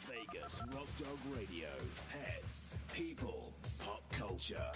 Vegas Rock Dog Radio. Pets, people, pop culture.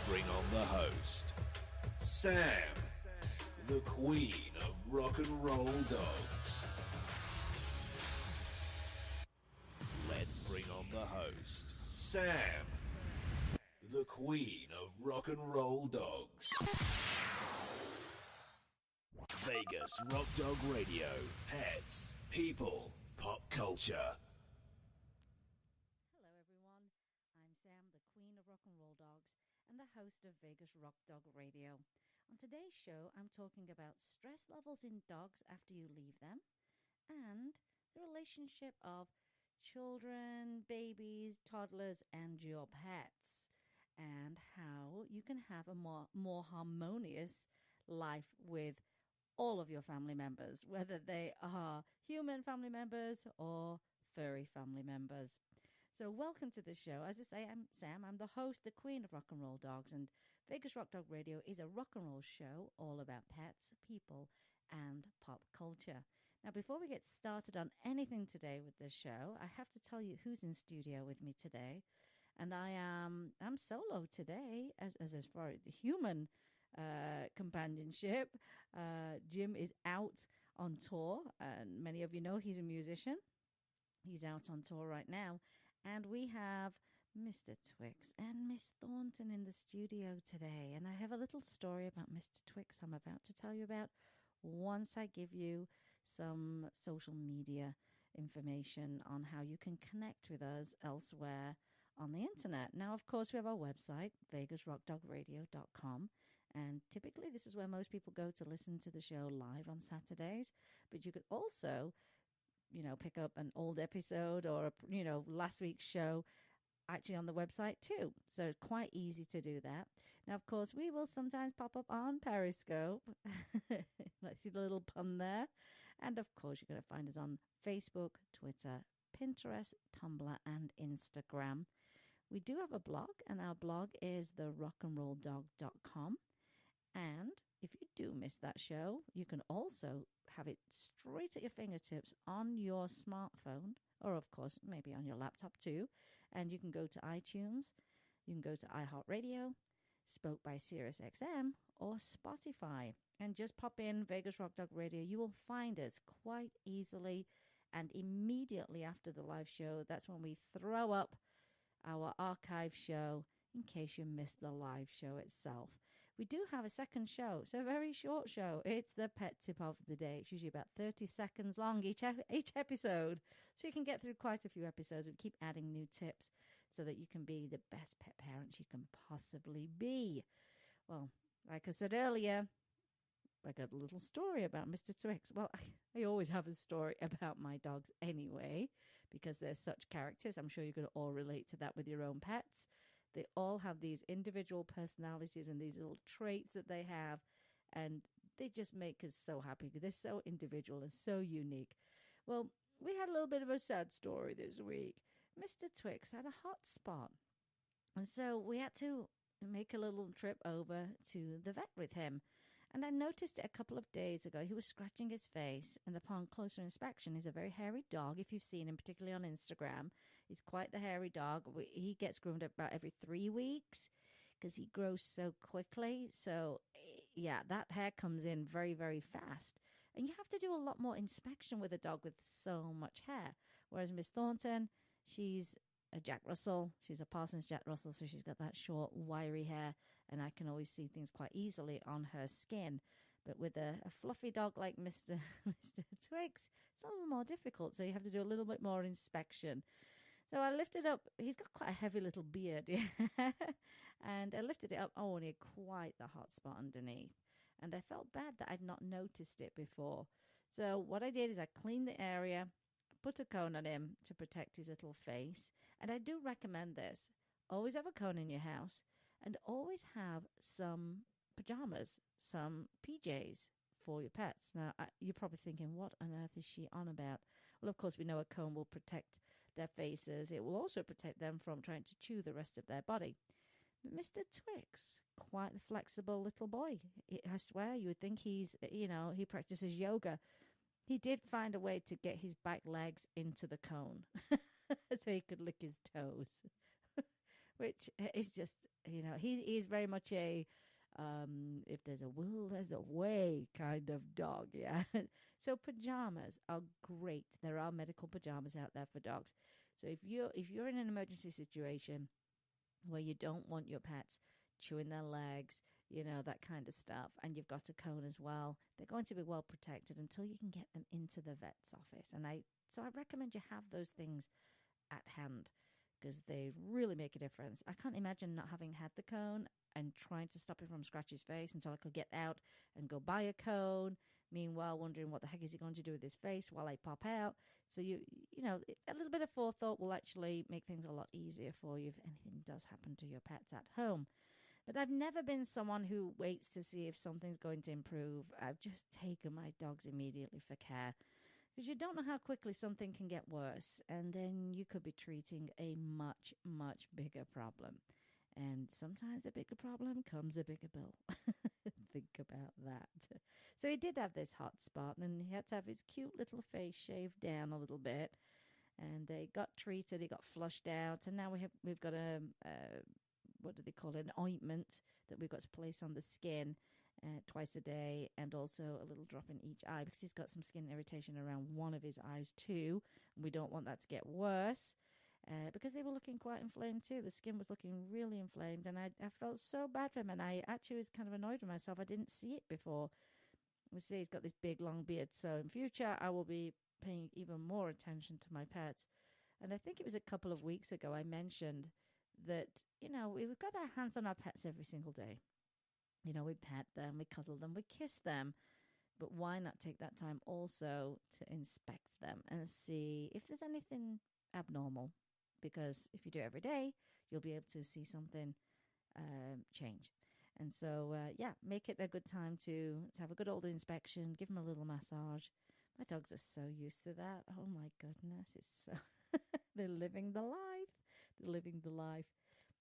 Bring on the host, Sam, the queen of rock and roll dogs. Let's bring on the host, Sam, the queen of rock and roll dogs. Vegas Rock Dog Radio. Pets, people, pop culture. Hello everyone, I'm Sam, the queen of rock and roll dogs, and the host of Vegas Rock Dog Radio. On today's show, I'm talking about stress levels in dogs after you leave them, and the relationship of children, babies, toddlers, and your pets, and how you can have a more harmonious life with all of your family members, whether they are human family members or furry family members. So welcome to the show. As I say, I'm Sam. I'm the host, the queen of rock and roll dogs, and Vegas Rock Dog Radio is a rock and roll show all about pets, people, and pop culture. Now, before we get started on anything today with this show, I have to tell you who's in studio with me today. And I'm solo today as far as the human companionship. Jim is out on tour, and many of you know he's a musician. He's out on tour right now. And we have Mr. Twix and Miss Thornton in the studio today. And I have a little story about Mr. Twix I'm about to tell you about once I give you some social media information on how you can connect with us elsewhere on the internet. Now, of course, we have our website, vegasrockdogradio.com. And typically this is where most people go to listen to the show live on Saturdays. But you could also pick up an old episode or, last week's show actually on the website too. So it's quite easy to do that. Now, of course, we will sometimes pop up on Periscope. Let's see the little pun there. And of course, you're going to find us on Facebook, Twitter, Pinterest, Tumblr, and Instagram. We do have a blog, and our blog is therockandrolldog.com. And if you do miss that show, you can also have it straight at your fingertips on your smartphone, or of course maybe on your laptop too, and you can go to iTunes, you can go to iHeartRadio, Spoke by SiriusXM, or Spotify, and just pop in Vegas Rock Dog Radio. You will find us quite easily, and immediately after the live show, that's when we throw up our archive show in case you missed the live show itself. We do have a second show. It's a very short show. It's the pet tip of the day. It's usually about 30 seconds long each episode. So you can get through quite a few episodes and keep adding new tips so that you can be the best pet parent you can possibly be. Well, like I said earlier, I got a little story about Mr. Twix. Well, I always have a story about my dogs anyway, because they're such characters. I'm sure you could all relate to that with your own pets. They all have these individual personalities and these little traits that they have, and they just make us so happy. They're so individual and so unique. Well, we had a little bit of a sad story this week. Mr. Twix had a hot spot, and so we had to make a little trip over to the vet with him. And I noticed it a couple of days ago. He was scratching his face, and upon closer inspection, he's a very hairy dog. If you've seen him, particularly on Instagram, he's quite the hairy dog. He gets groomed about every 3 weeks because he grows so quickly. So, yeah, that hair comes in very, very fast. And you have to do a lot more inspection with a dog with so much hair. Whereas Miss Thornton, she's a Jack Russell. She's a Parsons Jack Russell, so she's got that short, wiry hair, and I can always see things quite easily on her skin. But with a fluffy dog like Mr. Twix, it's a little more difficult, so you have to do a little bit more inspection. So I lifted up. He's got quite a heavy little beard, yeah. And I lifted it up. Oh, and he had quite the hot spot underneath. And I felt bad that I'd not noticed it before. So what I did is I cleaned the area, put a cone on him to protect his little face. And I do recommend this. Always have a cone in your house and always have some pajamas, some PJs for your pets. Now, you're probably thinking, what on earth is she on about? Well, of course, we know a cone will protect their faces. It will also protect them from trying to chew the rest of their body. But Mr. Twix, quite the flexible little boy. I swear, you would think he's, he practices yoga. He did find a way to get his back legs into the cone so he could lick his toes, which is just, he is very much a, if there's a will, there's a way kind of dog, yeah. So pajamas are great. There are medical pajamas out there for dogs. So if you're in an emergency situation where you don't want your pets chewing their legs, that kind of stuff, and you've got a cone as well, they're going to be well protected until you can get them into the vet's office. And I recommend you have those things at hand because they really make a difference. I can't imagine not having had the cone and trying to stop him from scratching his face until I could get out and go buy a cone. Meanwhile, wondering what the heck is he going to do with his face while I pop out. So a little bit of forethought will actually make things a lot easier for you if anything does happen to your pets at home. But I've never been someone who waits to see if something's going to improve. I've just taken my dogs immediately for care because you don't know how quickly something can get worse, and then you could be treating a much, much bigger problem. And sometimes the bigger problem comes a bigger bill. Think about that. So he did have this hot spot, and he had to have his cute little face shaved down a little bit. And he got treated. He got flushed out, and now we've got a what do they call it? An ointment that we've got to place on the skin twice a day, and also a little drop in each eye because he's got some skin irritation around one of his eyes too. And we don't want that to get worse. Because they were looking quite inflamed too. The skin was looking really inflamed, and I felt so bad for him, and I actually was kind of annoyed with myself. I didn't see it before. We see he's got this big long beard, so in future I will be paying even more attention to my pets. And I think it was a couple of weeks ago I mentioned that, we've got our hands on our pets every single day. We pet them, we cuddle them, we kiss them. But why not take that time also to inspect them and see if there's anything abnormal? Because if you do it every day, you'll be able to see something change. And so, make it a good time to have a good old inspection, give them a little massage. My dogs are so used to that. Oh, my goodness. It's so they're living the life. They're living the life.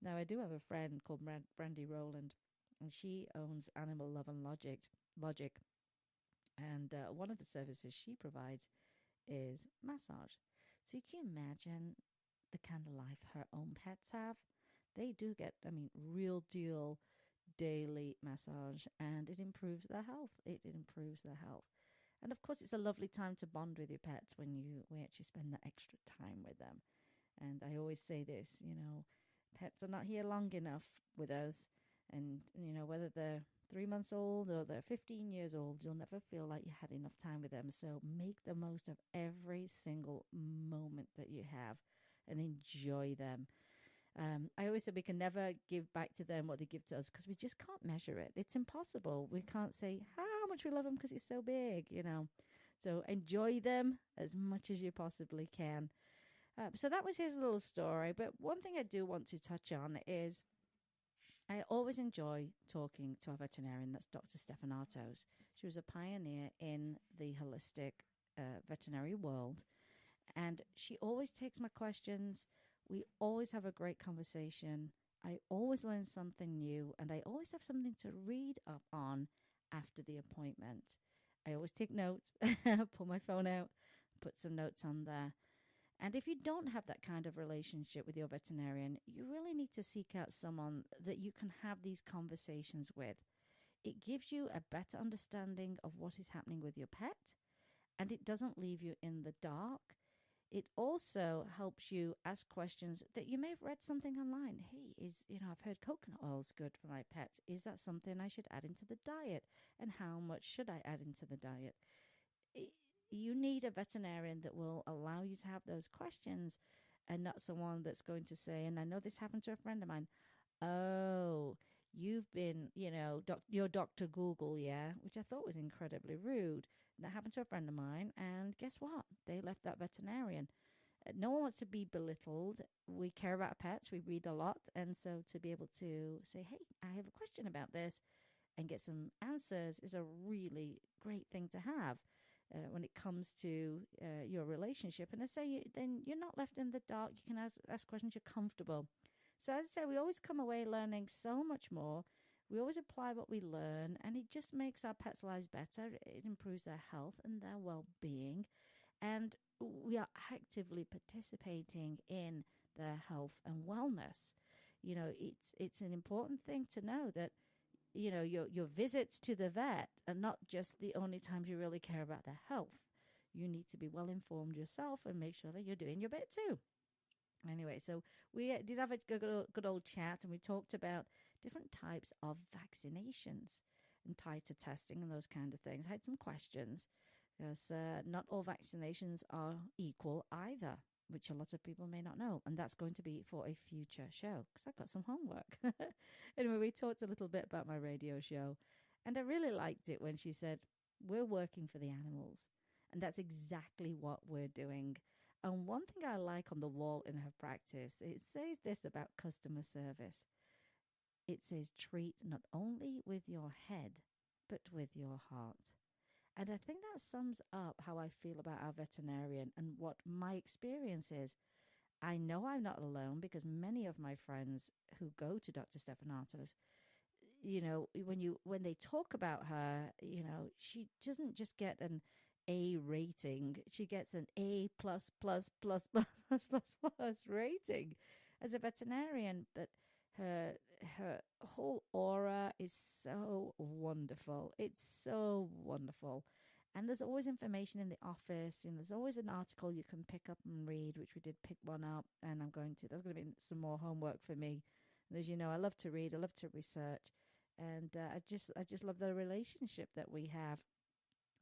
Now, I do have a friend called Brandy Rowland, and she owns Animal Love and Logic. And one of the services she provides is massage. So you can imagine the kind of life her own pets have. They do get, real deal daily massage, and it improves their health. It improves their health. And of course, it's a lovely time to bond with your pets when we actually spend that extra time with them. And I always say this, pets are not here long enough with us. And, whether they're 3 months old or they're 15 years old, you'll never feel like you had enough time with them. So make the most of every single moment that you have and enjoy them. I always say we can never give back to them what they give to us because we just can't measure it. It's impossible. We can't say how much we love them because it's so big, So enjoy them as much as you possibly can. So that was his little story. But one thing I do want to touch on is I always enjoy talking to our veterinarian. That's Dr. Stefanatos. She was a pioneer in the holistic veterinary world. And she always takes my questions. We always have a great conversation. I always learn something new, and I always have something to read up on after the appointment. I always take notes, pull my phone out, put some notes on there. And if you don't have that kind of relationship with your veterinarian, you really need to seek out someone that you can have these conversations with. It gives you a better understanding of what is happening with your pet, and it doesn't leave you in the dark. It also helps you ask questions that you may have read something online. Hey, I've heard coconut oil is good for my pets. Is that something I should add into the diet? And how much should I add into the diet? You need a veterinarian that will allow you to have those questions and not someone that's going to say, and I know this happened to a friend of mine, oh, you've been, you're Dr. Google, yeah, which I thought was incredibly rude. And that happened to a friend of mine, and guess what? They left that veterinarian. No one wants to be belittled. We care about pets, we read a lot, and so to be able to say, hey, I have a question about this and get some answers is a really great thing to have. When it comes to your relationship. And I say, then you're not left in the dark. You can ask questions, you're comfortable. So as I say, we always come away learning so much more. We always apply what we learn, and it just makes our pets' lives better. It improves their health and their well-being. And we are actively participating in their health and wellness. It's an important thing to know that your visits to the vet are not just the only times you really care about their health. You need to be well informed yourself and make sure that you're doing your bit too. Anyway, so we did have a good old chat, and we talked about different types of vaccinations and titer testing and those kind of things. I had some questions because not all vaccinations are equal either, which a lot of people may not know. And that's going to be for a future show because I've got some homework. Anyway, we talked a little bit about my radio show, and I really liked it when she said, we're working for the animals. And that's exactly what we're doing. And one thing I like on the wall in her practice, it says this about customer service. It says, treat not only with your head, but with your heart. And I think that sums up how I feel about our veterinarian and what my experience is. I know I'm not alone because many of my friends who go to Dr. Stefanatos, when they talk about her, she doesn't just get an A rating. She gets an A plus plus plus plus plus plus plus rating as a veterinarian. But her whole aura is so wonderful. It's so wonderful. And there's always information in the office, and there's always an article you can pick up and read, which we did pick one up, and there's going to be some more homework for me. And as you know, I love to read, I love to research, and I just love the relationship that we have.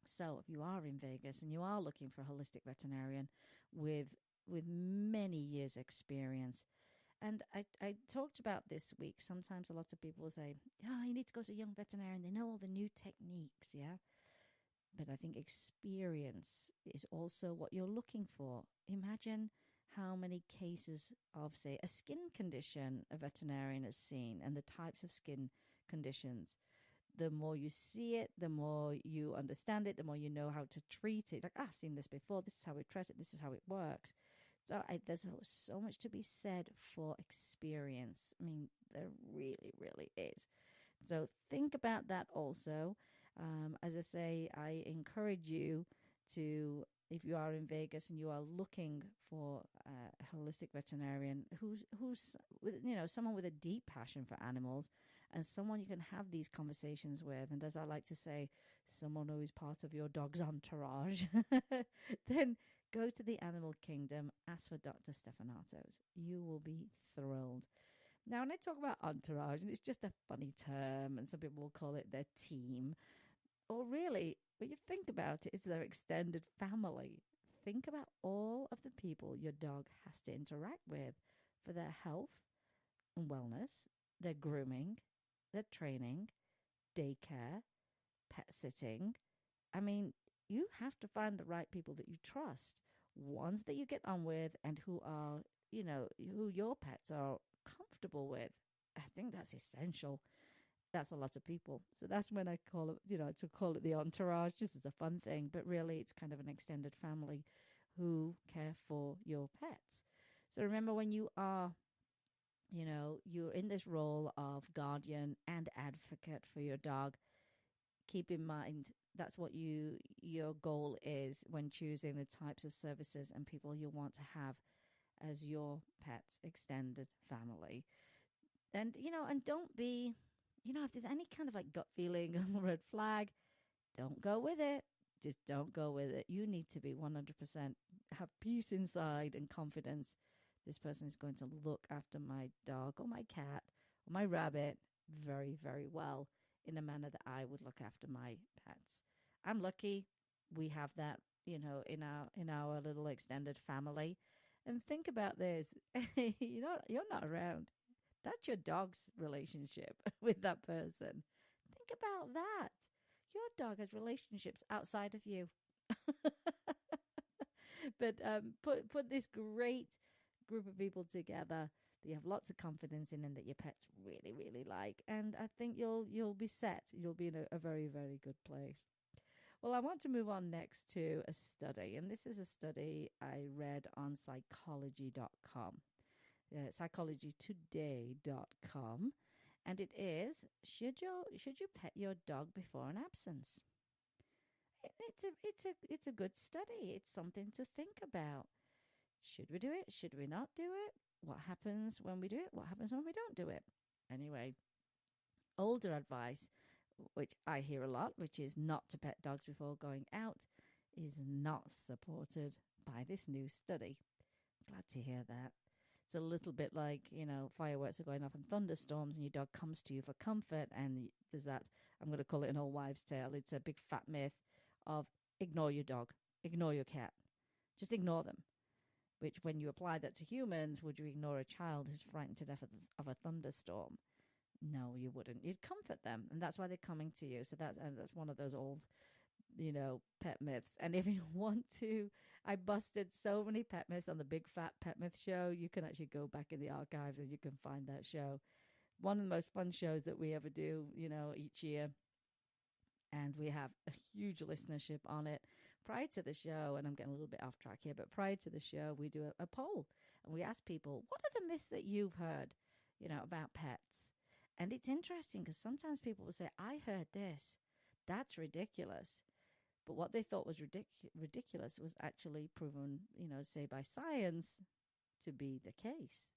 So if you are in Vegas and you are looking for a holistic veterinarian with many years experience, and I talked about this week, sometimes a lot of people will say, oh, you need to go to a young veterinarian. They know all the new techniques, yeah? But I think experience is also what you're looking for. Imagine how many cases of, say, a skin condition a veterinarian has seen and the types of skin conditions. The more you see it, the more you understand it, the more you know how to treat it. Like, I've seen this before. This is how we treat it. This is how it works. So there's so much to be said for experience. I mean, there really, really is. So think about that also. As I say, I encourage you to, if you are in Vegas and you are looking for a holistic veterinarian who's someone with a deep passion for animals and someone you can have these conversations with, and as I like to say, someone who is part of your dog's entourage, then go to the animal kingdom, ask for Dr. Stefanatos. You will be thrilled. Now, when I talk about entourage, and it's just a funny term, and some people will call it their team, or really, when you think about it, it's their extended family. Think about all of the people your dog has to interact with for their health and wellness, their grooming, their training, daycare, pet sitting. I mean, you have to find the right people that you trust, ones that you get on with and who are, who your pets are comfortable with. I think that's essential. That's a lot of people. So that's when I call it, to call it the entourage, just as a fun thing. But really, it's kind of an extended family who care for your pets. So remember, when you are, you're in this role of guardian and advocate for your dog, keep in mind that's what your goal is when choosing the types of services and people you want to have as your pet's extended family. And, and don't be, if there's any kind of like gut feeling or red flag, don't go with it. Just don't go with it. You need to be 100% have peace inside and confidence. This person is going to look after my dog or my cat or my rabbit very, very well in a manner that I would look after my pets. I'm lucky we have that, in our little extended family. And think about this. You're not around. That's your dog's relationship with that person. Think about that. Your dog has relationships outside of you. But put this great group of people together that you have lots of confidence in and that your pets really, really like. And I think you'll be set. You'll be in a very, very good place. Well, I want to move on next to a study, and this is a study I read on psychology.com, psychologytoday.com, and it is should you pet your dog before an absence? It's a good study. It's something to think about. Should we do it? Should we not do it? What happens when we do it? What happens when we don't do it? Anyway, older advice, which I hear a lot, which is not to pet dogs before going out, is not supported by this new study. Glad to hear that. It's a little bit like, fireworks are going off in thunderstorms and your dog comes to you for comfort. And there's that, I'm going to call it an old wives' tale. It's a big fat myth of ignore your dog, ignore your cat. Just ignore them. Which, when you apply that to humans, would you ignore a child who's frightened to death of a thunderstorm? No, you wouldn't. You'd comfort them, and that's why they're coming to you. So that's one of those old, pet myths. And if you want to, I busted so many pet myths on the Big Fat Pet Myth Show. You can actually go back in the archives and you can find that show. One of the most fun shows that we ever do, each year. And we have a huge listenership on it. Prior to the show, and I'm getting a little bit off track here, but prior to the show, we do a poll. And we ask people, what are the myths that you've heard, about pets? And it's interesting because sometimes people will say, I heard this. That's ridiculous. But what they thought was ridiculous was actually proven, say by science, to be the case.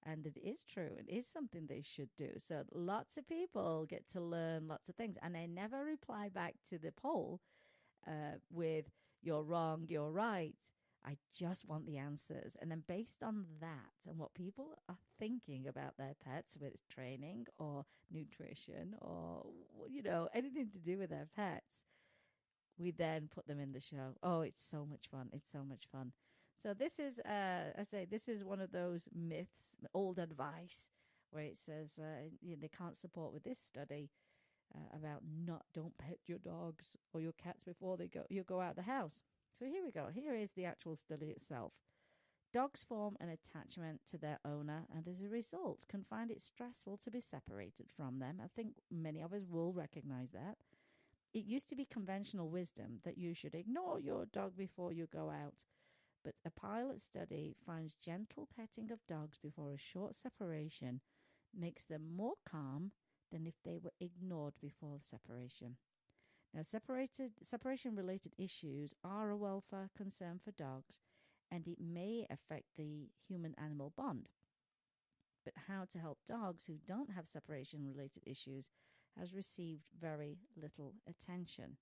And it is true. It is something they should do. So lots of people get to learn lots of things. And I never reply back to the poll with, you're wrong, you're right. I just want the answers. And then based on that and what people are thinking about their pets, whether it's training or nutrition or, anything to do with their pets, we then put them in the show. Oh, it's so much fun. It's so much fun. So this is, this is one of those myths, old advice, where it says they can't support with this study about don't pet your dogs or your cats before you go out the house. So here we go. Here is the actual study itself. Dogs form an attachment to their owner and as a result can find it stressful to be separated from them. I think many of us will recognize that. It used to be conventional wisdom that you should ignore your dog before you go out. But a pilot study finds gentle petting of dogs before a short separation makes them more calm than if they were ignored before the separation. Now, separation-related issues are a welfare concern for dogs, and it may affect the human-animal bond. But how to help dogs who don't have separation-related issues has received very little attention.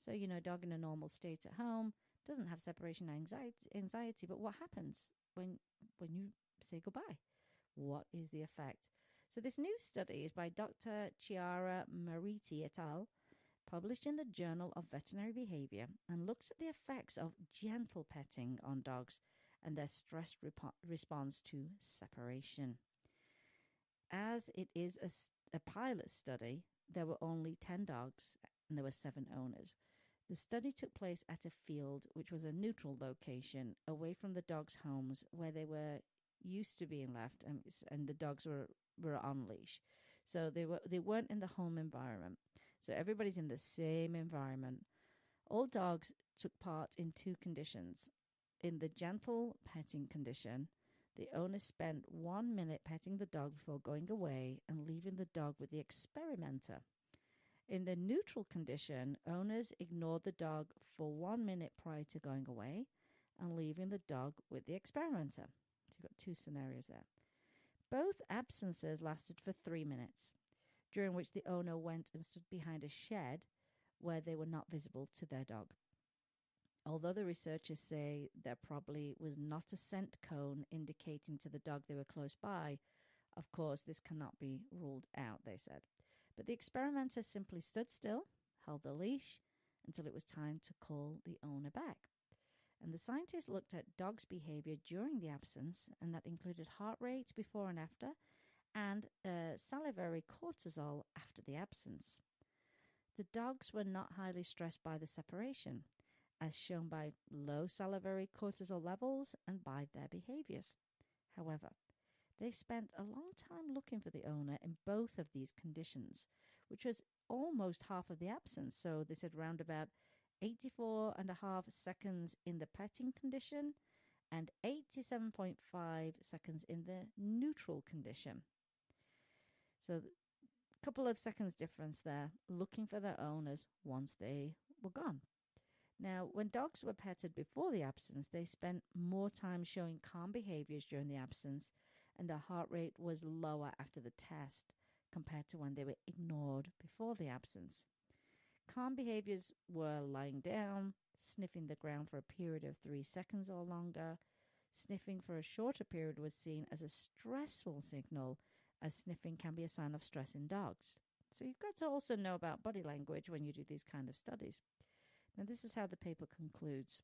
So, dog in a normal state at home doesn't have separation anxiety, but what happens when you say goodbye? What is the effect? So this new study is by Dr. Chiara Mariti et al., published in the Journal of Veterinary Behavior, and looks at the effects of gentle petting on dogs and their stress response to separation. As it is a pilot study, there were only 10 dogs and there were 7 owners. The study took place at a field, which was a neutral location, away from the dogs' homes where they were used to being left, and the dogs were on leash. So they weren't in the home environment. So everybody's in the same environment. All dogs took part in 2 conditions. In the gentle petting condition, the owner spent 1 minute petting the dog before going away and leaving the dog with the experimenter. In the neutral condition, owners ignored the dog for 1 minute prior to going away and leaving the dog with the experimenter. So you've got 2 scenarios there. Both absences lasted for 3 minutes, during which the owner went and stood behind a shed where they were not visible to their dog. Although the researchers say there probably was not a scent cone indicating to the dog they were close by, of course, this cannot be ruled out, they said. But the experimenter simply stood still, held the leash, until it was time to call the owner back. And the scientists looked at dogs' behavior during the absence, and that included heart rate before and after, and salivary cortisol after the absence. The dogs were not highly stressed by the separation, as shown by low salivary cortisol levels and by their behaviors. However, they spent a long time looking for the owner in both of these conditions, which was almost half of the absence. So they said round about 84.5 seconds in the petting condition and 87.5 seconds in the neutral condition. So a couple of seconds difference there, looking for their owners once they were gone. Now, when dogs were petted before the absence, they spent more time showing calm behaviors during the absence, and their heart rate was lower after the test compared to when they were ignored before the absence. Calm behaviors were lying down, sniffing the ground for a period of 3 seconds or longer. Sniffing for a shorter period was seen as a stressful signal, as sniffing can be a sign of stress in dogs. So you've got to also know about body language when you do these kind of studies. Now, this is how the paper concludes.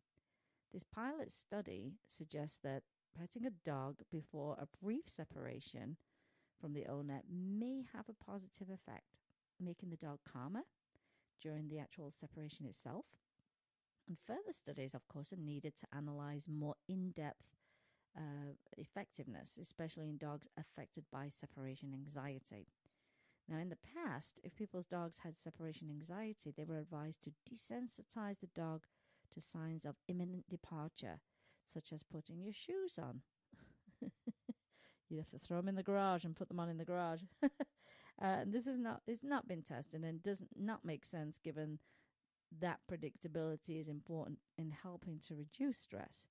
This pilot study suggests that petting a dog before a brief separation from the owner may have a positive effect, making the dog calmer during the actual separation itself. And further studies, of course, are needed to analyze more in-depth effectiveness, especially in dogs affected by separation anxiety. Now, in the past, if people's dogs had separation anxiety, they were advised to desensitize the dog to signs of imminent departure, such as putting your shoes on. You'd have to throw them in the garage and put them on in the garage. And this is not been tested and does not make sense given that predictability is important in helping to reduce stress.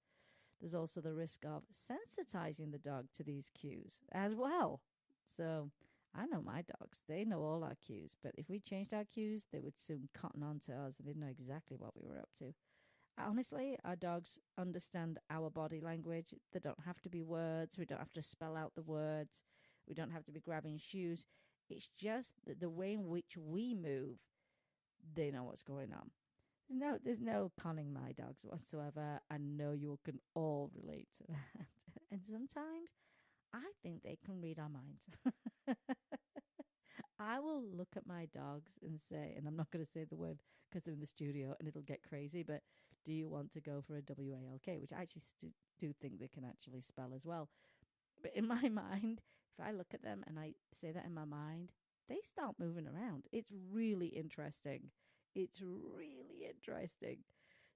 There's also the risk of sensitizing the dog to these cues as well. So I know my dogs, they know all our cues, but if we changed our cues, they would soon cotton on to us and they'd know exactly what we were up to. Honestly, our dogs understand our body language. There don't have to be words. We don't have to spell out the words. We don't have to be grabbing shoes. It's just the way in which we move, they know what's going on. There's no conning my dogs whatsoever. I know you can all relate to that. And sometimes I think they can read our minds. I will look at my dogs and say, and I'm not going to say the word because they're in the studio and it'll get crazy, but do you want to go for a WALK? Which I actually do think they can actually spell as well. But in my mind, if I look at them and I say that in my mind, they start moving around. It's really interesting. It's really interesting.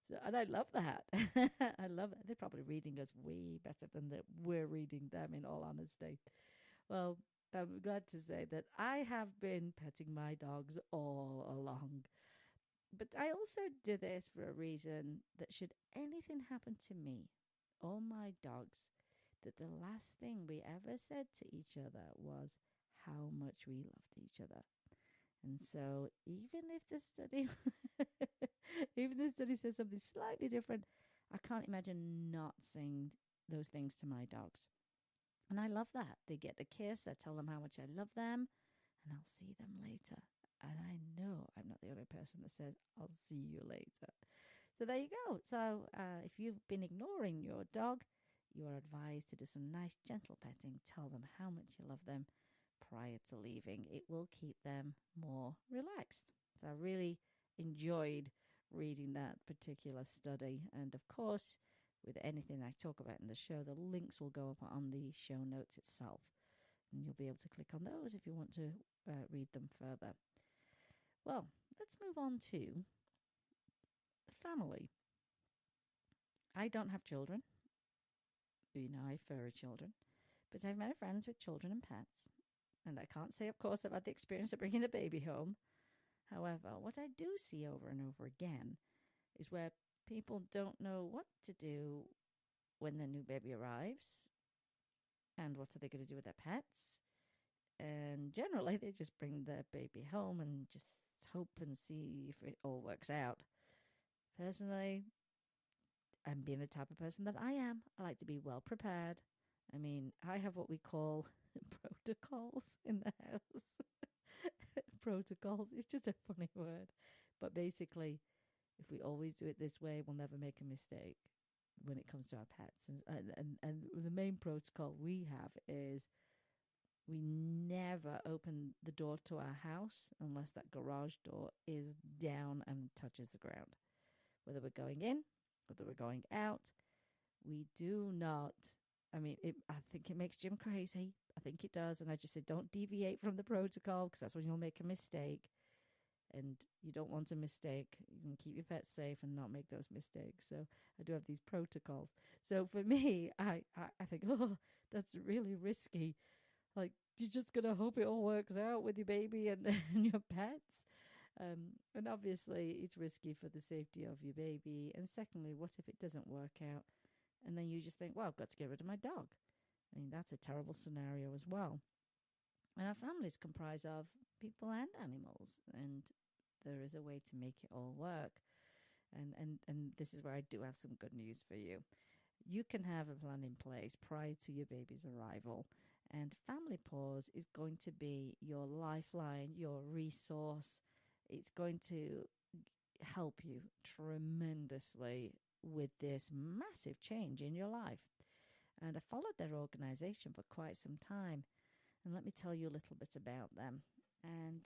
So, and I love that. I love it. They're probably reading us way better than we're reading them, in all honesty. Well, I'm glad to say that I have been petting my dogs all along. But I also do this for a reason that should anything happen to me or my dogs, that the last thing we ever said to each other was how much we loved each other. And so even if the study says something slightly different, I can't imagine not saying those things to my dogs. And I love that. They get a kiss. I tell them how much I love them, and I'll see them later. And I know I'm not the only person that says, I'll see you later. So there you go. So if you've been ignoring your dog, you are advised to do some nice, gentle petting. Tell them how much you love them prior to leaving. It will keep them more relaxed. So I really enjoyed reading that particular study. And of course, with anything I talk about in the show, the links will go up on the show notes itself. And you'll be able to click on those if you want to read them further. Well, let's move on to family. I don't have children. You know, I have furry children. But I've many friends with children and pets. And I can't say, of course, I've had the experience of bringing a baby home. However, what I do see over and over again is where people don't know what to do when their new baby arrives. And what are they going to do with their pets? And generally, they just bring their baby home and just hope and see if it all works out. Personally, and being the type of person that I am, I like to be well prepared. I mean, I have what we call protocols in the house. Protocols, it's just a funny word. But basically, if we always do it this way, we'll never make a mistake. when it comes to our pets. And the main protocol we have is we never open the door to our house unless that garage door is down and touches the ground. Whether we're going in, whether we're going out, we do not. I mean, I think it makes Jim crazy. I think it does. And I just said, don't deviate from the protocol, because that's when you'll make a mistake. And you don't want a mistake. You can keep your pets safe and not make those mistakes. So I do have these protocols. So for me, I think, oh, that's really risky. Like, you're just going to hope it all works out with your baby and, and your pets. And obviously, it's risky for the safety of your baby. And secondly, what if it doesn't work out? And then you just think, well, I've got to get rid of my dog. I mean, that's a terrible scenario as well. And our families comprise of people and animals. And there is a way to make it all work. And this is where I do have some good news for you. You can have a plan in place prior to your baby's arrival. And Family Pause is going to be your lifeline, your resource. It's going to help you tremendously with this massive change in your life. And I followed their organization for quite some time. And let me tell you a little bit about them. And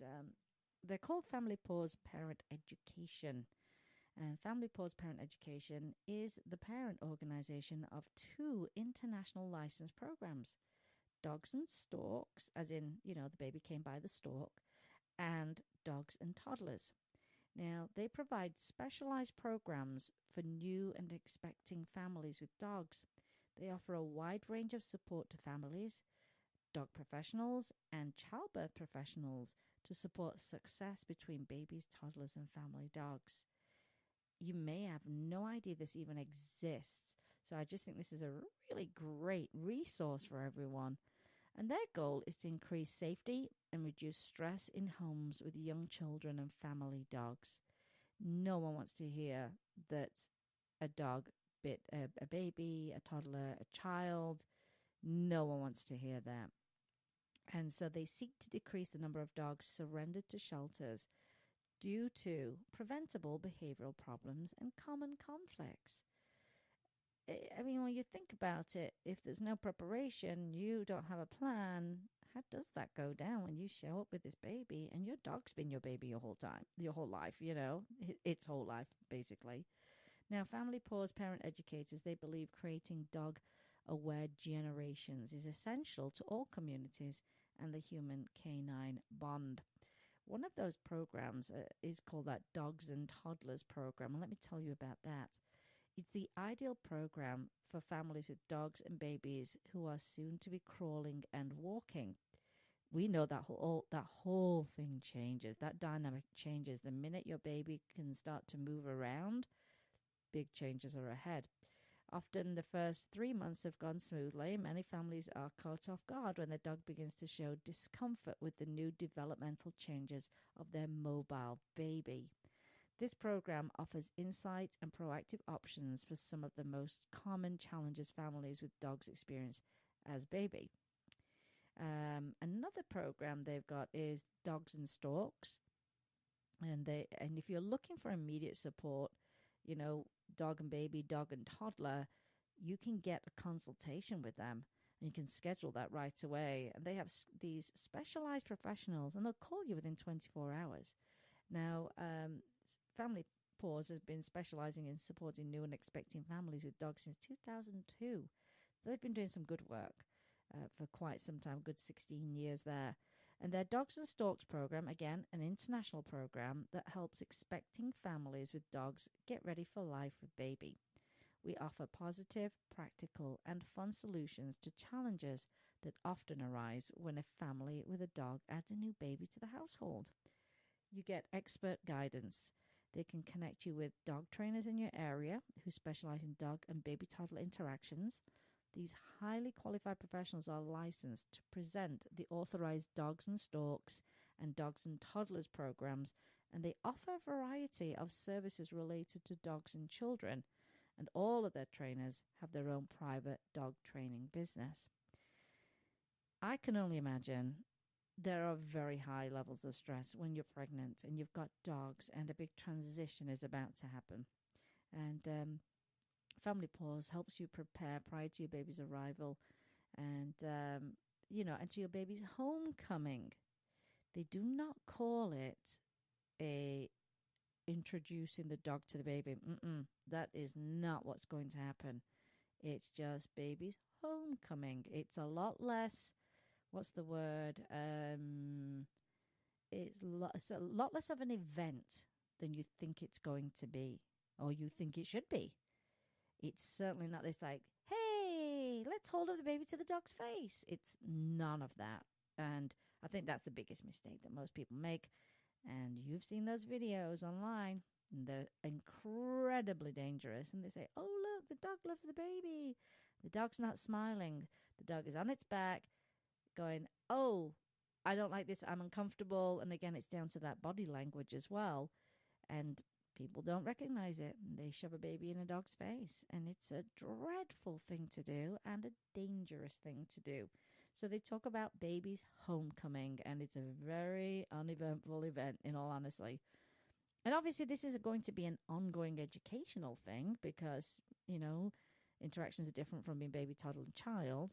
they're called Family Pause Parent Education. And Family Pause Parent Education is the parent organization of 2 international licensed programs. Dogs and Storks, as in, the baby came by the stork, and Dogs and Toddlers. Now, they provide specialized programs for new and expecting families with dogs. They offer a wide range of support to families, dog professionals, and childbirth professionals to support success between babies, toddlers, and family dogs. You may have no idea this even exists. So I just think this is a really great resource for everyone. And their goal is to increase safety and reduce stress in homes with young children and family dogs. No one wants to hear that a dog bit a baby, a toddler, a child. No one wants to hear that. And so they seek to decrease the number of dogs surrendered to shelters due to preventable behavioral problems and common conflicts. I mean, when you think about it, if there's no preparation, you don't have a plan, how does that go down when you show up with this baby and your dog's been your baby your whole life, its whole life, basically. Now, Family Pause Parent Educators, they believe creating dog-aware generations is essential to all communities and the human-canine bond. One of those programs is called that Dogs and Toddlers program, and let me tell you about that. It's the ideal program for families with dogs and babies who are soon to be crawling and walking. We know that whole thing changes. That dynamic changes. The minute your baby can start to move around, big changes are ahead. Often the first 3 months have gone smoothly. Many families are caught off guard when the dog begins to show discomfort with the new developmental changes of their mobile baby. This program offers insight and proactive options for some of the most common challenges families with dogs experience as baby. Another program they've got is Dogs and Storks. And if you're looking for immediate support, dog and baby, dog and toddler, you can get a consultation with them. And you can schedule that right away. And they have these specialized professionals, and they'll call you within 24 hours. Now, Family Pause has been specializing in supporting new and expecting families with dogs since 2002. They've been doing some good work for quite some time, good 16 years there. And their Dogs and Storks program, again, an international program that helps expecting families with dogs get ready for life with baby. We offer positive, practical, and fun solutions to challenges that often arise when a family with a dog adds a new baby to the household. You get expert guidance. They can connect you with dog trainers in your area who specialize in dog and baby toddler interactions. These highly qualified professionals are licensed to present the authorized Dogs and Storks and Dogs and Toddlers programs, and they offer a variety of services related to dogs and children, and all of their trainers have their own private dog training business. I can only imagine there are very high levels of stress when you're pregnant and you've got dogs and a big transition is about to happen. And Family Pause helps you prepare prior to your baby's arrival and, and to your baby's homecoming. They do not call it a introducing the dog to the baby. That is not what's going to happen. It's just baby's homecoming. It's a lot less, what's the word? It's a lot less of an event than you think it's going to be or you think it should be. It's certainly not this like, hey, let's hold up the baby to the dog's face. It's none of that. And I think that's the biggest mistake that most people make. And you've seen those videos online. And they're incredibly dangerous. And they say, oh, look, the dog loves the baby. The dog's not smiling. The dog is on its back going, oh, I don't like this. I'm uncomfortable. And again, it's down to that body language as well. And people don't recognize it. They shove a baby in a dog's face. And it's a dreadful thing to do and a dangerous thing to do. So they talk about baby's homecoming. And it's a very uneventful event, in all honesty. And obviously, this is going to be an ongoing educational thing because, interactions are different from being baby, toddler, and child.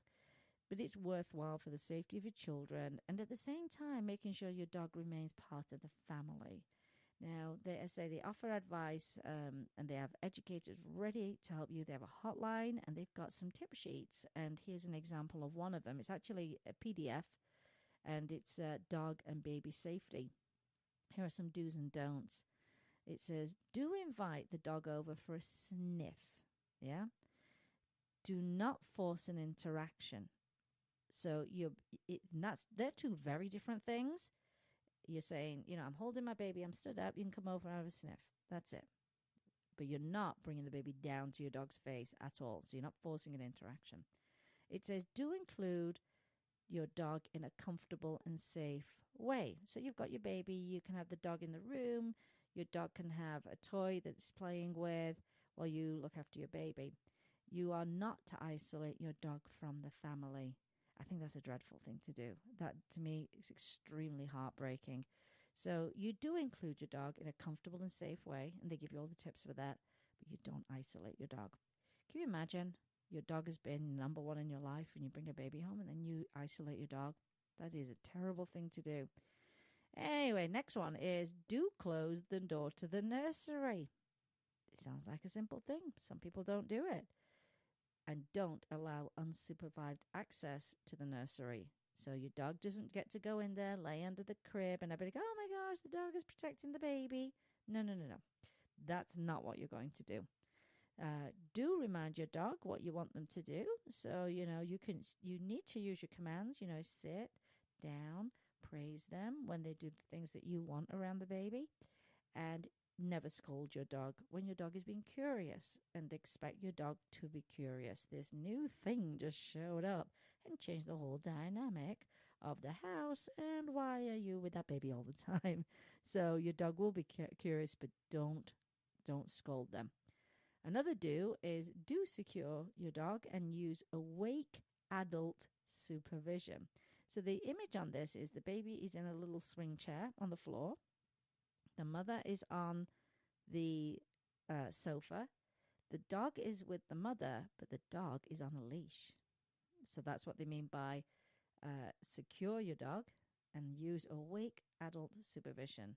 But it's worthwhile for the safety of your children. And at the same time, making sure your dog remains part of the family. Now, they offer advice and they have educators ready to help you. They have a hotline and they've got some tip sheets. And here's an example of one of them. It's actually a PDF and it's dog and baby safety. Here are some do's and don'ts. It says, do invite the dog over for a sniff. Yeah. Do not force an interaction. So they're two very different things. You're saying, I'm holding my baby, I'm stood up, you can come over and have a sniff. That's it. But you're not bringing the baby down to your dog's face at all. So you're not forcing an interaction. It says, do include your dog in a comfortable and safe way. So you've got your baby, you can have the dog in the room, your dog can have a toy that it's playing with while you look after your baby. You are not to isolate your dog from the family. I think that's a dreadful thing to do. That, to me, is extremely heartbreaking. So you do include your dog in a comfortable and safe way, and they give you all the tips for that, but you don't isolate your dog. Can you imagine your dog has been number one in your life and you bring a baby home and then you isolate your dog? That is a terrible thing to do. Anyway, next one is do close the door to the nursery. It sounds like a simple thing. Some people don't do it. And don't allow unsupervised access to the nursery. So your dog doesn't get to go in there, lay under the crib, and everybody go, oh my gosh, the dog is protecting the baby. No. That's not what you're going to do. Do remind your dog what you want them to do. So, you need to use your commands, sit down, praise them when they do the things that you want around the baby, and never scold your dog when your dog is being curious, and expect your dog to be curious. This new thing just showed up and changed the whole dynamic of the house. And why are you with that baby all the time? So your dog will be curious, but don't scold them. Another do is do secure your dog and use awake adult supervision. So the image on this is the baby is in a little swing chair on the floor. The mother is on the sofa. The dog is with the mother, but the dog is on a leash. So that's what they mean by secure your dog and use awake adult supervision.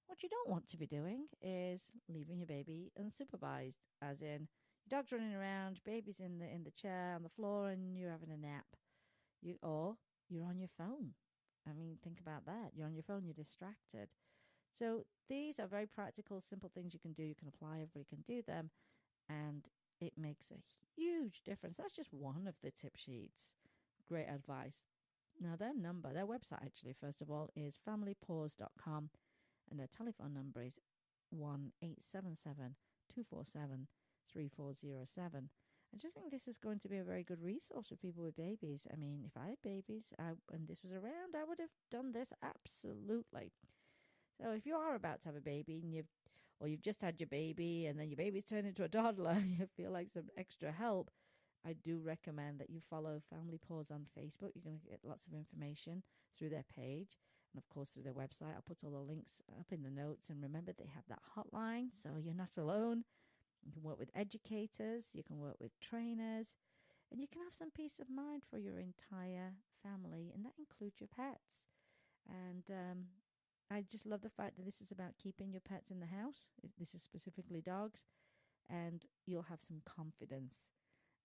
What you don't want to be doing is leaving your baby unsupervised, as in your dog's running around, baby's in the chair on the floor, and you're having a nap. Or you're on your phone. I mean, think about that. You're on your phone, you're distracted. So these are very practical, simple things you can do. You can apply, everybody can do them, and it makes a huge difference. That's just one of the tip sheets. Great advice. Now, their website, actually, first of all, is familypause.com, and their telephone number is 1-877-247-3407. I just think this is going to be a very good resource for people with babies. I mean, if I had babies and this was around, I would have done this absolutely. So if you are about to have a baby and you've just had your baby and then your baby's turned into a toddler and you feel like some extra help, I do recommend that you follow Family Pause on Facebook. You're going to get lots of information through their page and, of course, through their website. I'll put all the links up in the notes. And remember, they have that hotline, so you're not alone. You can work with educators, you can work with trainers, and you can have some peace of mind for your entire family, and that includes your pets. And I just love the fact that this is about keeping your pets in the house. This is specifically dogs, and you'll have some confidence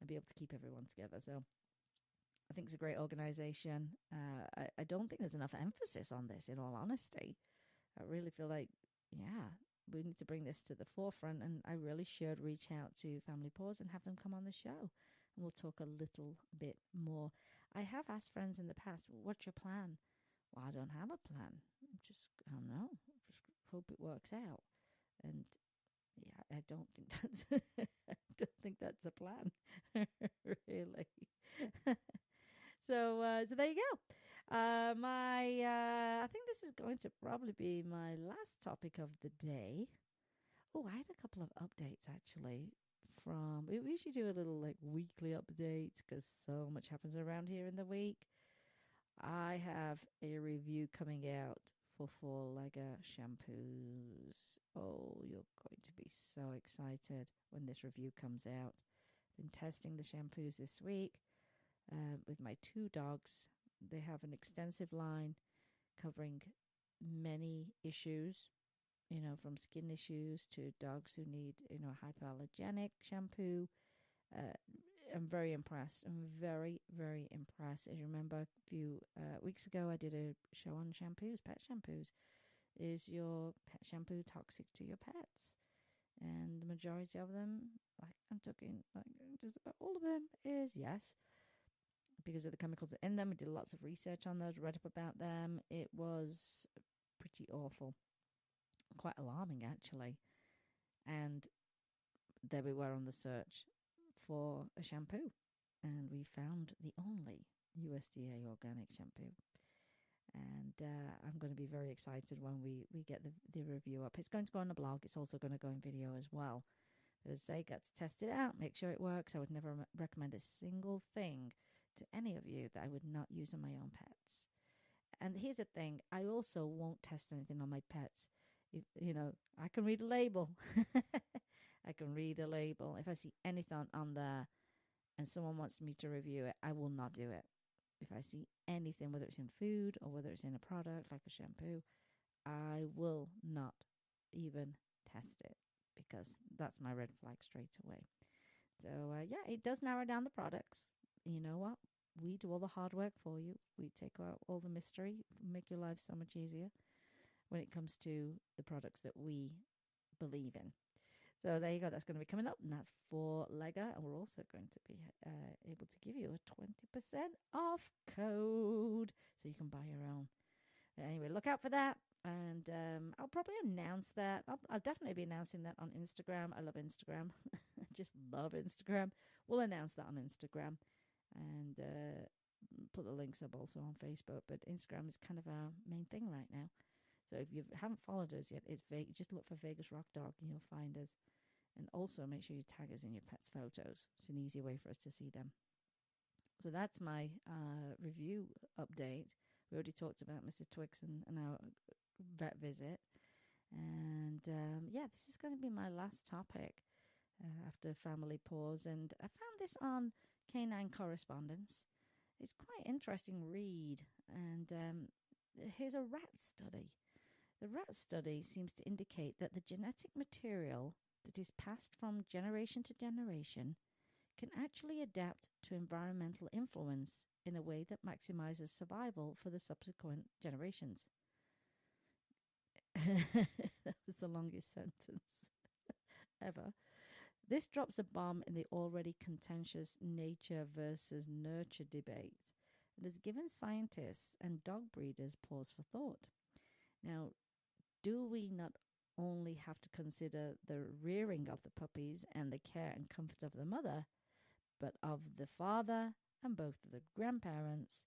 and be able to keep everyone together. So I think it's a great organization. I don't think there's enough emphasis on this, in all honesty. I really feel like, yeah, we need to bring this to the forefront, and I really should reach out to Family Pause and have them come on the show, and we'll talk a little bit more. I have asked friends in the past, what's your plan? Well, I don't have a plan. I don't know. Just hope it works out. And yeah, I don't think that's a plan, really. So there you go. I think this is going to probably be my last topic of the day. Oh, I had a couple of updates actually. We usually do a little like weekly update because so much happens around here in the week. I have a review coming out for 4-legger shampoos. Oh, you're going to be so excited when this review comes out. Been testing the shampoos this week with my 2 dogs. They have an extensive line covering many issues, from skin issues to dogs who need, hypoallergenic shampoo. I'm very impressed. I'm very, very impressed. As you remember, a few weeks ago, I did a show on shampoos, pet shampoos. Is your pet shampoo toxic to your pets? And the majority of them, I'm talking just about all of them, is yes. Because of the chemicals in them. We did lots of research on those, read up about them. It was pretty awful. Quite alarming, actually. And there we were on the search for a shampoo. And we found the only USDA organic shampoo. And I'm going to be very excited when we get the review up. It's going to go on the blog. It's also going to go in video as well. But as I say, got to test it out, make sure it works. I would never recommend a single thing to any of you that I would not use on my own pets. And here's the thing, I also won't test anything on my pets. I can read a label. I can read a label. If I see anything on there and someone wants me to review it, I will not do it. If I see anything, whether it's in food or whether it's in a product like a shampoo, I will not even test it because that's my red flag straight away. So, yeah, it does narrow down the products. You know what? We do all the hard work for you. We take out all the mystery, make your life so much easier when it comes to the products that we believe in. So there you go. That's going to be coming up, and that's 4-legger. And we're also going to be able to give you a 20% off code so you can buy your own. But anyway, look out for that. And I'll probably announce that. I'll definitely be announcing that on Instagram. I love Instagram. I just love Instagram. We'll announce that on Instagram and put the links up also on Facebook. But Instagram is kind of our main thing right now. So if you haven't followed us yet, just look for Vegas Rock Dog and you'll find us. And also make sure you tag us in your pet's photos. It's an easy way for us to see them. So that's my review update. We already talked about Mr. Twix and our vet visit. And yeah, this is going to be my last topic after Family Pause. And I found this on Canine Correspondence. It's quite an interesting read. And here's a rat study. The rat study seems to indicate that the genetic material that is passed from generation to generation can actually adapt to environmental influence in a way that maximizes survival for the subsequent generations. That was the longest sentence ever. This drops a bomb in the already contentious nature versus nurture debate and has given scientists and dog breeders pause for thought. Now, do we not only have to consider the rearing of the puppies and the care and comfort of the mother, but of the father and both of the grandparents,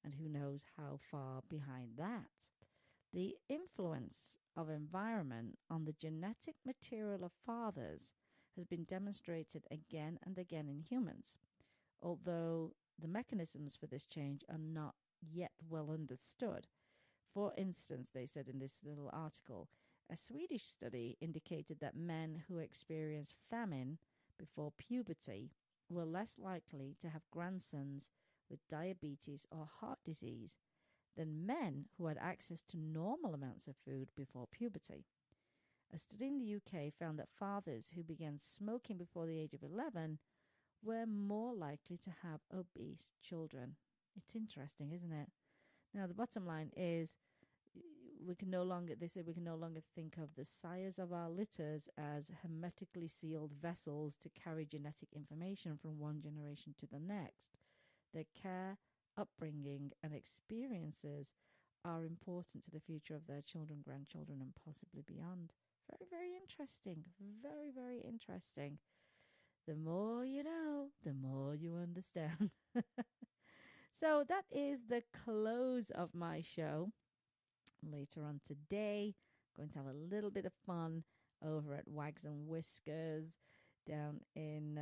and who knows how far behind that? The influence of environment on the genetic material of fathers has been demonstrated again and again in humans, although the mechanisms for this change are not yet well understood. For instance, they said in this little article, A Swedish study indicated that men who experienced famine before puberty were less likely to have grandsons with diabetes or heart disease than men who had access to normal amounts of food before puberty. A study in the UK found that fathers who began smoking before the age of 11 were more likely to have obese children. It's interesting, isn't it? Now, the bottom line is we can no longer think of the sires of our litters as hermetically sealed vessels to carry genetic information from one generation to the next. Their care, upbringing, and experiences are important to the future of their children, grandchildren, and possibly beyond. Very, very interesting. Very, very interesting. The more you know, the more you understand. So that is the close of my show. Later on today, I'm going to have a little bit of fun over at Wags and Whiskers down in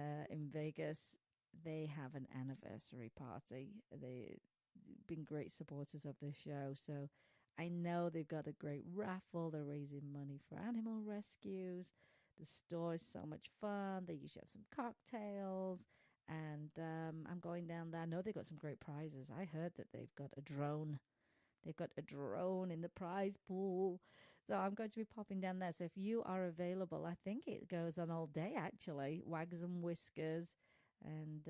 Vegas. They have an anniversary party. They've been great supporters of the show, so I know they've got a great raffle. They're raising money for animal rescues. The store is so much fun. They usually have some cocktails, and I'm going down there. I know they've got some great prizes. I heard that they've got a drone. They've got a drone in the prize pool. So I'm going to be popping down there. So if you are available, I think it goes on all day, actually. Wags and Whiskers. And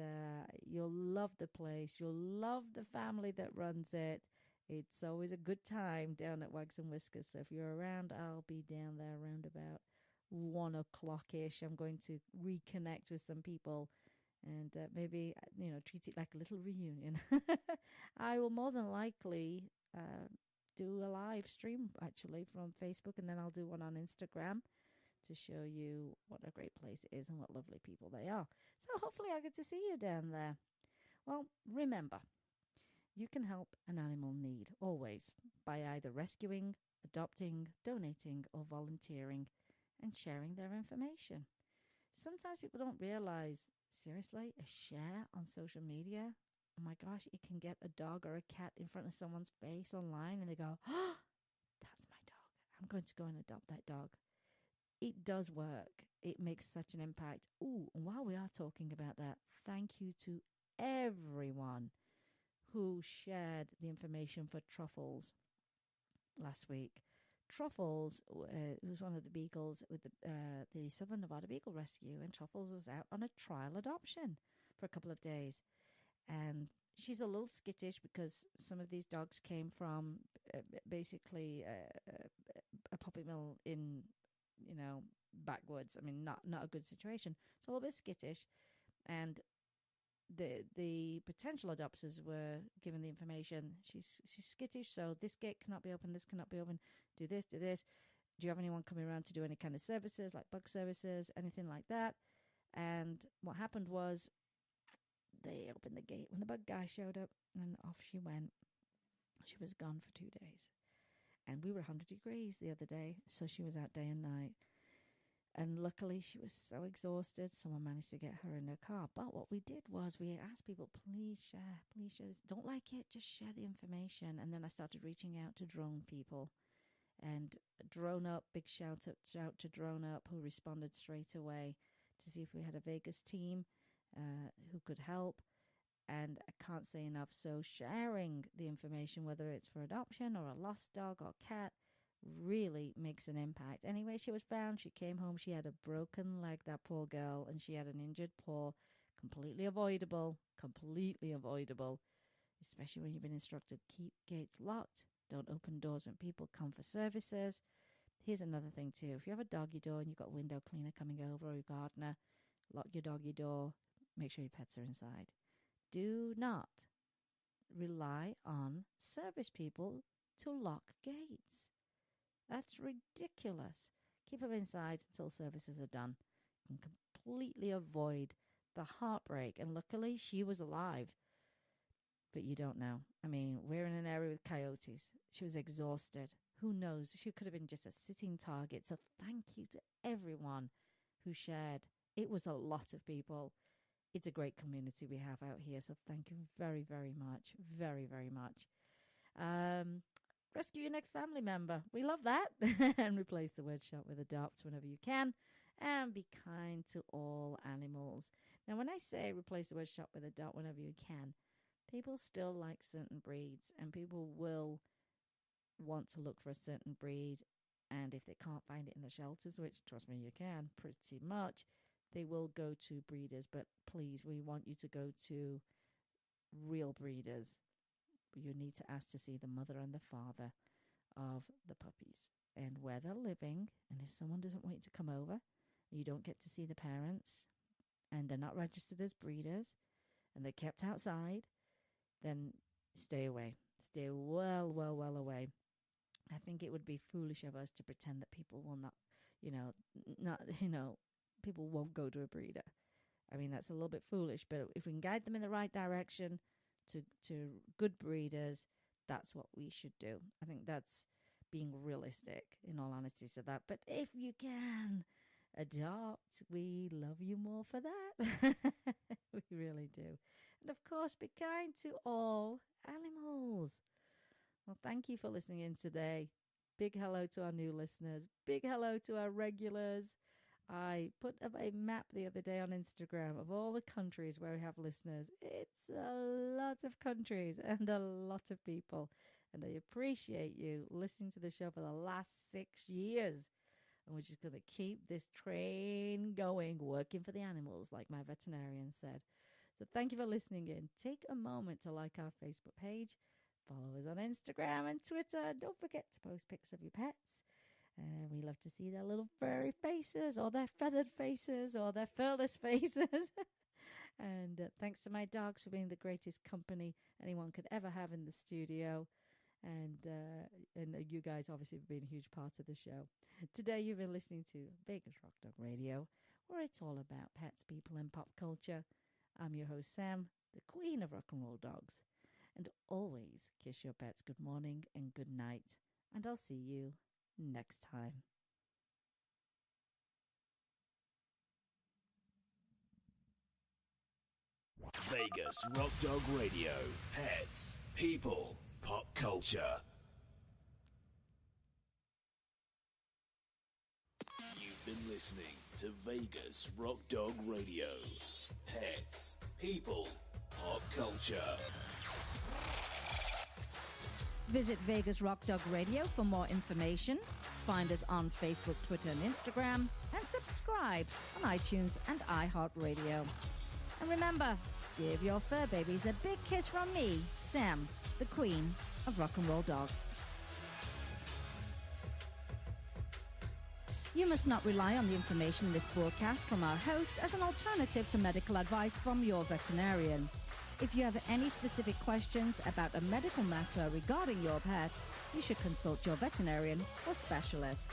you'll love the place. You'll love the family that runs it. It's always a good time down at Wags and Whiskers. So if you're around, I'll be down there around about 1 o'clock-ish. I'm going to reconnect with some people and maybe, treat it like a little reunion. I will more than likely do a live stream, actually, from Facebook, and then I'll do one on Instagram to show you what a great place it is and what lovely people they are. So hopefully I get to see you down there. Well, remember, you can help an animal in need, always, by either rescuing, adopting, donating, or volunteering, and sharing their information. Sometimes people don't realize, seriously, a share on social media, oh my gosh, it can get a dog or a cat in front of someone's face online and they go, oh, that's my dog. I'm going to go and adopt that dog. It does work. It makes such an impact. Ooh, and while we are talking about that, thank you to everyone who shared the information for Truffles last week. Truffles was one of the beagles with the Southern Nevada Beagle Rescue, and Truffles was out on a trial adoption for a couple of days. And she's a little skittish because some of these dogs came from basically a puppy mill in, backwoods. I mean, not a good situation. So a little bit skittish. And the potential adopters were given the information. She's skittish, so this gate cannot be open, this cannot be open, do this. Do you have anyone coming around to do any kind of services, like bug services, anything like that? And what happened was they opened the gate when the bug guy showed up, and off she went. She was gone for 2 days. And we were 100 degrees the other day, so she was out day and night. And luckily, she was so exhausted, someone managed to get her in her car. But what we did was we asked people, please share this. Don't like it, just share the information. And then I started reaching out to drone people. And Drone Up, big shout out to Drone Up, who responded straight away to see if we had a Vegas team who could help. And I can't say enough. So sharing the information, whether it's for adoption or a lost dog or cat, really makes an impact. Anyway, she was found. She came home. She had a broken leg, that poor girl, and she had an injured paw. Completely avoidable, especially when you've been instructed, keep gates locked. Don't open doors when people come for services. Here's another thing too. If you have a doggy door and you've got a window cleaner coming over or your gardener, lock your doggy door. Make sure your pets are inside. Do not rely on service people to lock gates. That's ridiculous. Keep them inside until services are done. You can completely avoid the heartbreak. And luckily, she was alive. But you don't know. I mean, we're in an area with coyotes. She was exhausted. Who knows? She could have been just a sitting target. So thank you to everyone who shared. It was a lot of people. It's a great community we have out here. So thank you very, very much. Very, very much. rescue your next family member. We love that. And replace the word shop with adopt whenever you can. And be kind to all animals. Now, when I say replace the word shop with adopt whenever you can, people still like certain breeds, and people will want to look for a certain breed. And if they can't find it in the shelters, which, trust me, you can pretty much, they will go to breeders. But please, we want you to go to real breeders. You need to ask to see the mother and the father of the puppies and where they're living. And if someone doesn't want you to come over, you don't get to see the parents, and they're not registered as breeders, and they're kept outside, then stay away. Stay well away. I think it would be foolish of us to pretend that people will people won't go to a breeder. I mean, that's a little bit foolish, but if we can guide them in the right direction to good breeders, that's what we should do. I think that's being realistic, in all honesty, so that. But if you can adopt, we love you more for that. We really do. And of course, be kind to all animals. Well, thank you for listening in today. Big hello to our new listeners. Big hello to our regulars. I put up a map the other day on Instagram of all the countries where we have listeners. It's a lot of countries and a lot of people. And I appreciate you listening to the show for the last 6 years. And we're just going to keep this train going, working for the animals, like my veterinarian said. So thank you for listening in. Take a moment to like our Facebook page. Follow us on Instagram and Twitter. Don't forget to post pics of your pets. We love to see their little furry faces, or their feathered faces, or their furless faces. And thanks to my dogs for being the greatest company anyone could ever have in the studio. And you guys obviously have been a huge part of the show. Today you've been listening to Vegas Rock Dog Radio, where it's all about pets, people, and pop culture. I'm your host, Sam, the queen of rock and roll dogs. And always kiss your pets good morning and good night. And I'll see you next time. Vegas Rock Dog Radio. Pets, people, pop culture. You've been listening to Vegas Rock Dog Radio. Pets, people, pop culture. Visit Vegas Rock Dog Radio for more information. Find us on Facebook, Twitter, and Instagram. And subscribe on iTunes and iHeartRadio. And remember, give your fur babies a big kiss from me, Sam, the queen of rock and roll dogs. You must not rely on the information in this broadcast from our host as an alternative to medical advice from your veterinarian. If you have any specific questions about a medical matter regarding your pets, you should consult your veterinarian or specialist.